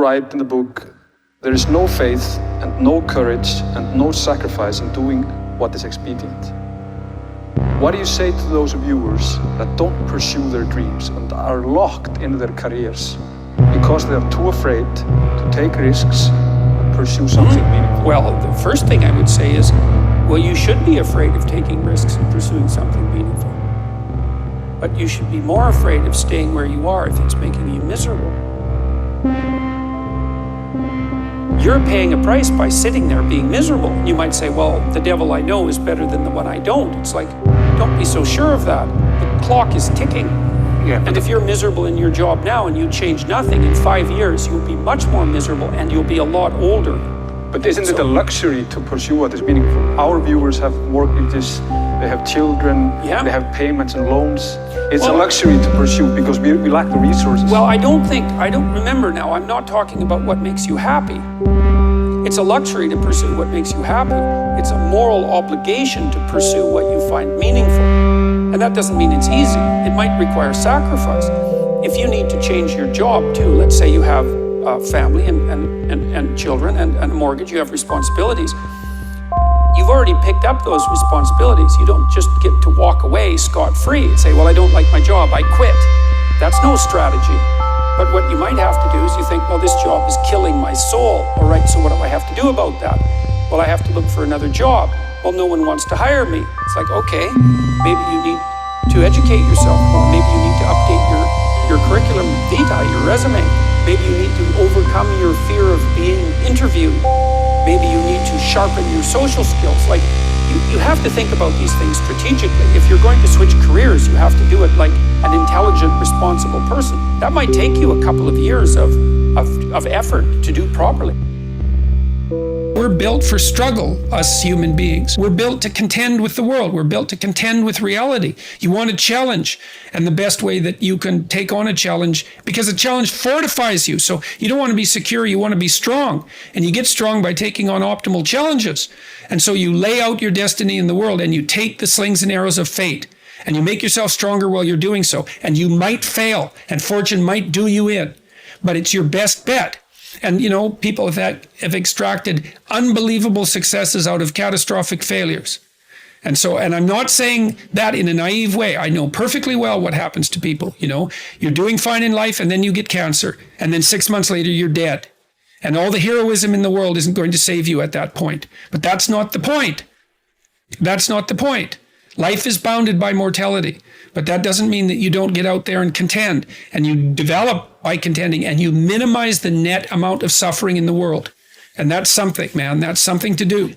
write in the book, there is no faith and no courage and no sacrifice in doing what is expedient. What do you say to those viewers that don't pursue their dreams and are locked in their careers because they are too afraid to take risks and pursue something meaningful? Well, the first thing I would say is, well, you should be afraid of taking risks and pursuing something meaningful. But you should be more afraid of staying where you are if it's making you miserable. You're paying a price by sitting there being miserable. You might say, well, the devil I know is better than the one I don't. It's like, don't be so sure of that. The clock is ticking. Yeah. And if you're miserable in your job now and you change nothing, in 5 years, you'll be much more miserable and you'll be a lot older. But isn't it a luxury to pursue what is meaningful? Our viewers have mortgages, they have children, they have payments and loans. It's a luxury to pursue because we lack the resources. Well, I don't remember now, I'm not talking about what makes you happy. It's a luxury to pursue what makes you happy. It's a moral obligation to pursue what you find meaningful. And that doesn't mean it's easy. It might require sacrifice. If you need to change your job too, let's say you have a family and children and a mortgage, you have responsibilities. You've already picked up those responsibilities. You don't just get to walk away scot-free and say, well, I don't like my job, I quit. That's no strategy. But what you might have to do is you think, well, this job is killing my soul. All right, so what do I have to do about that? Well, I have to look for another job. Well, no one wants to hire me. It's like, okay, maybe you need to educate yourself. Well, maybe you need to update your curriculum vitae, your resume. Maybe you need to overcome your fear of being interviewed. Maybe you need to sharpen your social skills. Like, you have to think about these things strategically. If you're going to switch careers, you have to do it like an intelligent, responsible person. That might take you a couple of years of effort to do properly. We're built for struggle, us human beings. We're built to contend with the world. We're built to contend with reality. You want a challenge, and the best way that you can take on a challenge, because a challenge fortifies you. So you don't want to be secure, you want to be strong. And you get strong by taking on optimal challenges. And so you lay out your destiny in the world, and you take the slings and arrows of fate, and you make yourself stronger while you're doing so. And you might fail, and fortune might do you in, but it's your best bet. And, you know, people have extracted unbelievable successes out of catastrophic failures. And I'm not saying that in a naive way. I know perfectly well what happens to people. You know, you're doing fine in life and then you get cancer. And then 6 months later, you're dead. And all the heroism in the world isn't going to save you at that point. But that's not the point. That's not the point. Life is bounded by mortality, but that doesn't mean that you don't get out there and contend, and you develop by contending, and you minimize the net amount of suffering in the world. And that's something, man. That's something to do.